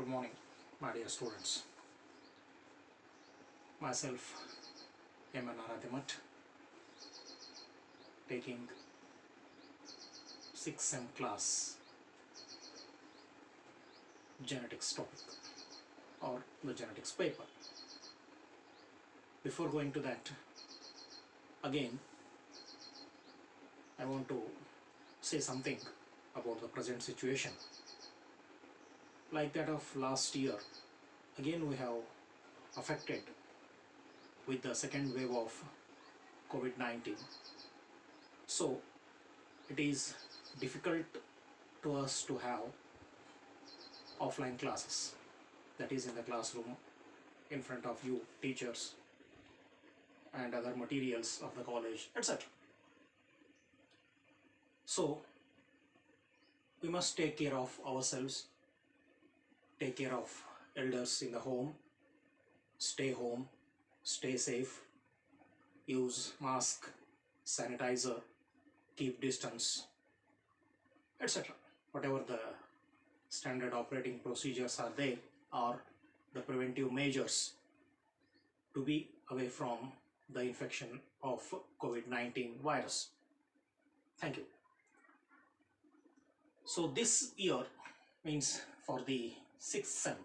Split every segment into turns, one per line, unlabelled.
Good morning, my dear students. Myself, M.N. Aradimat, taking 6th sem class genetics topic or the genetics paper. Before going to that, again, I want to say something about the present situation. Like that of last year, again we have affected with the second wave of COVID-19. So it is difficult to us to have offline classes, that is in the classroom in front of you, teachers and other materials of the college, etc. So we must take care of ourselves, take care of elders in the home, stay safe, use mask, sanitizer, keep distance, etc. Whatever the standard operating procedures are there, or the preventive measures to be away from the infection of COVID-19 virus. Thank you. So this year means for the 6th sem,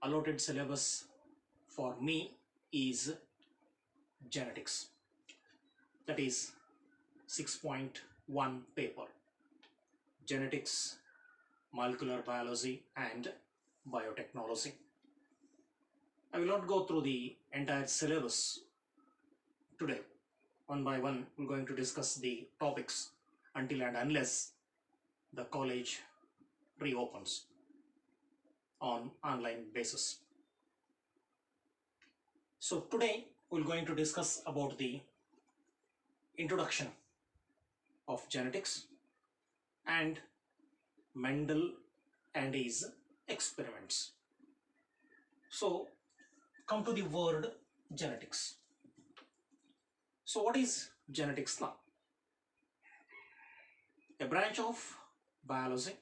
allotted syllabus for me is genetics, that is 6.1 paper, genetics, molecular biology and biotechnology. I will not go through the entire syllabus today. One by one, we're going to discuss the topics until and unless the college reopens on online basis. So today we're going to discuss about the introduction of genetics and Mendel and his experiments. So come to the word genetics. So what is genetics now? A branch of biology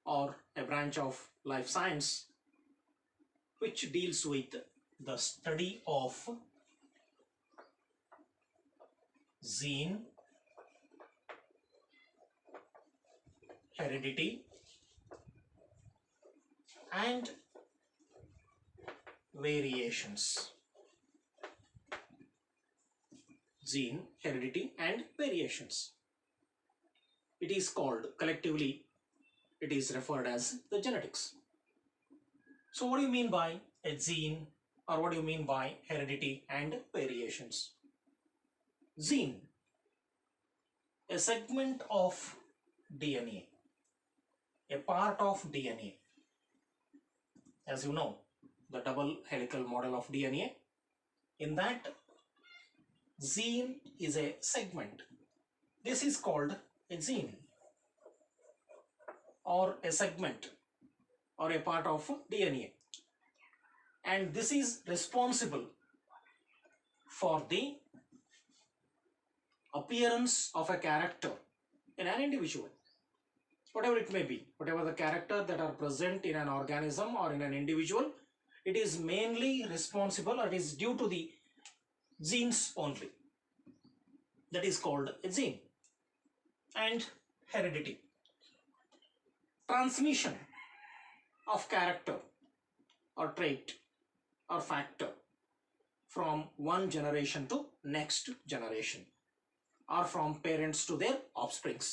or a branch of life science which deals with the study of gene, heredity and variations. Gene, heredity and variations. It is called, collectively, it is referred as the genetics. So what do you mean by a gene, or what do you mean by heredity and variations? Gene, a segment of DNA, a part of DNA. As you know, the double helical model of DNA, in that gene is a segment. This is called a gene or a segment or a part of DNA, and this is responsible for the appearance of a character in an individual, whatever it may be, whatever the character that are present in an organism or in an individual, it is mainly responsible, or it is due to the genes only. That is called a gene. And heredity, transmission of character or trait or factor from one generation to next generation, or from parents to their offsprings.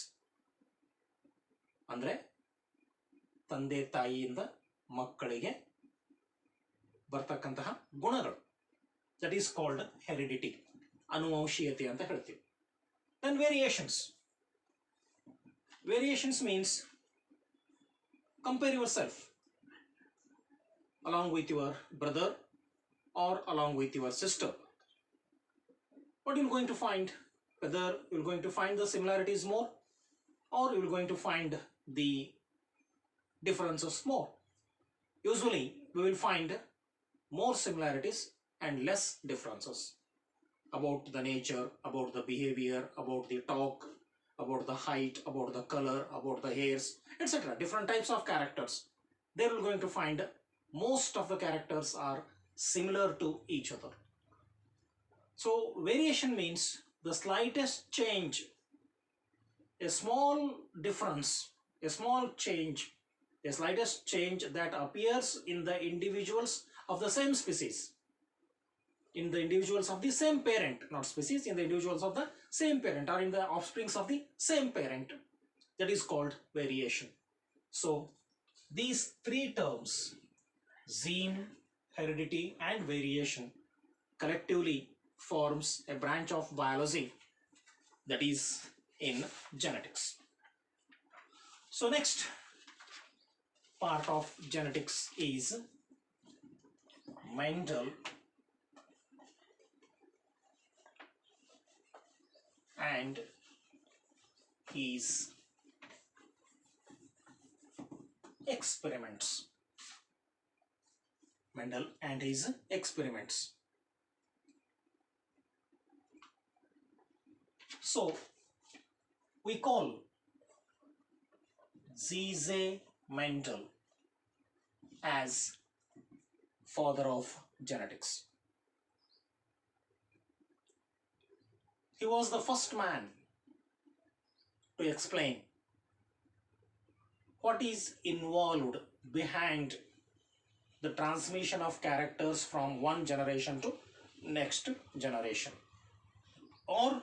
ಅಂದ್ರೆ ತಂದೆ ತಾಯಿಯಿಂದ ಮಕ್ಕಳಿಗೆ ಬರ್ತಕ್ಕಂತಹ ಗುಣಗಳು, that is called heredity, ಅನುವಂಶೀಯತೆ ಅಂತ ಹೇಳ್ತೀವಿ. Then variations. Variations means compare yourself along with your brother or along with your sister. What you're going to find, whether you're going to find the similarities more or you're going to find the differences more. Usually we will find more similarities and less differences about the nature, about the behavior, about the talk, about the height, about the color, about the hairs, etc. Different types of characters. there we're going to find most of the characters are similar to each other. So variation means the slightest change, a small difference, a small change, a slightest change that appears in the individuals of the same species, in the individuals of the same parent, not species, in the individuals of the same parent or in the offsprings of the same parent, that is called variation. So these three terms, gene, heredity and variation, collectively forms a branch of biology that is in genetics. So next part of genetics is Mendel and his experiments. Mendel and his experiments. So we call Z. Mendel as father of genetics. He was the first man to explain what is involved behind the transmission of characters from one generation to next generation, or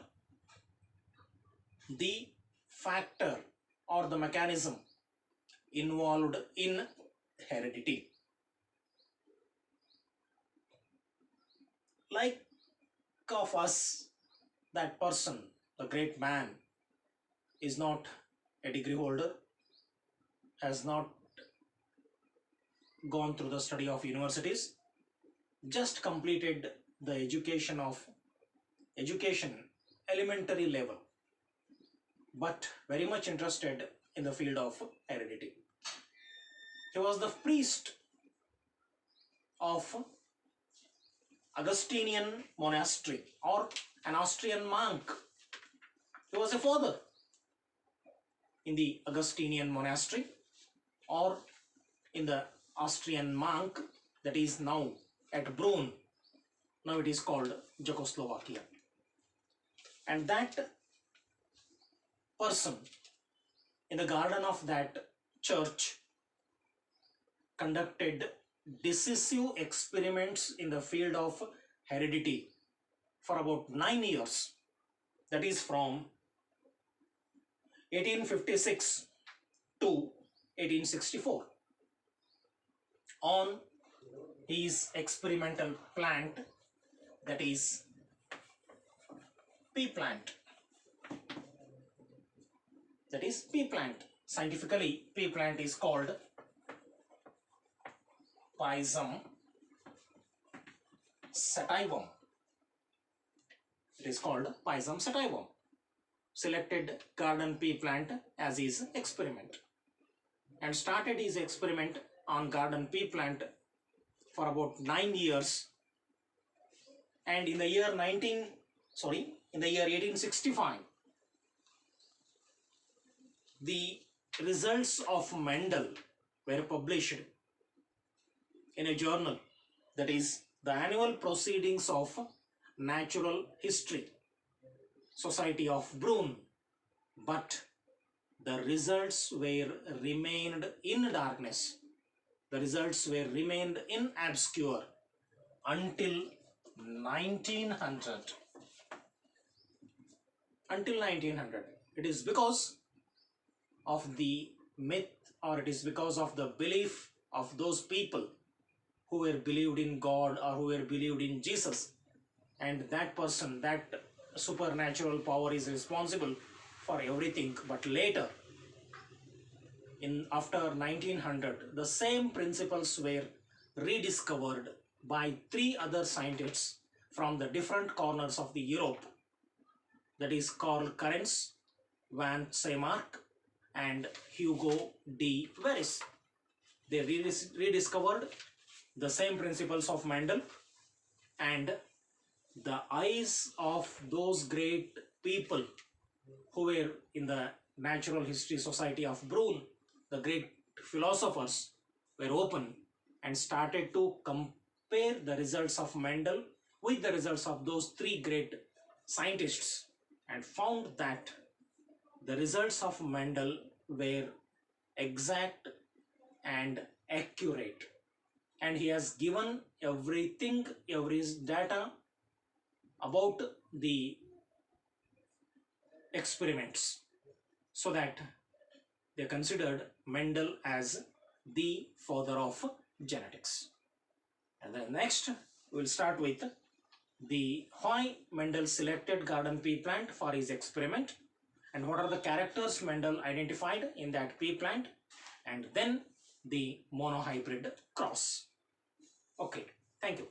the factor or the mechanism involved in heredity. Like of us, that person, the great man, is not a degree holder, has not gone through the study of universities, just completed the education elementary level, but very much interested in the field of heredity. He was the priest of Augustinian monastery, or an Austrian monk. He was a father in the Augustinian monastery or in the Austrian monk that is now at Brunn. Now it is called Czechoslovakia. And that person in the garden of that church conducted decisive experiments in the field of heredity for about 9 years. That is from 1856 to 1864 on his experimental plant, that is pea plant. That is pea plant. Scientifically, pea plant is called Pisum sativum. It is called Pisum sativum. Selected garden pea plant as his experiment and started his experiment on garden pea plant for about 9 years. And in the year 1865, the results of Mendel were published in a journal, that is the Annual Proceedings of Natural History Society of Brunn, but the results were remained in darkness. The results were remained in obscure until 1900. Until 1900. It is because of the myth, or it is because of the belief of those people who were believed in God or who were believed in Jesus, and that person, that supernatural power is responsible for everything. But later, after 1900, the same principles were rediscovered by 3 other scientists from the different corners of the Europe, that is Karl Karens, Van Seymark and Hugo de Veris. They rediscovered the same principles of Mendel, and the eyes of those great people who were in the Natural History Society of Brunn, the great philosophers, were open and started to compare the results of Mendel with the results of those three great scientists, and found that the results of Mendel were exact and accurate, and he has given everything, every data about the experiments, so that they considered Mendel as the father of genetics. And then next we'll start with the why Mendel selected garden pea plant for his experiment, and what are the characters Mendel identified in that pea plant, and then the monohybrid cross. Okay, thank you.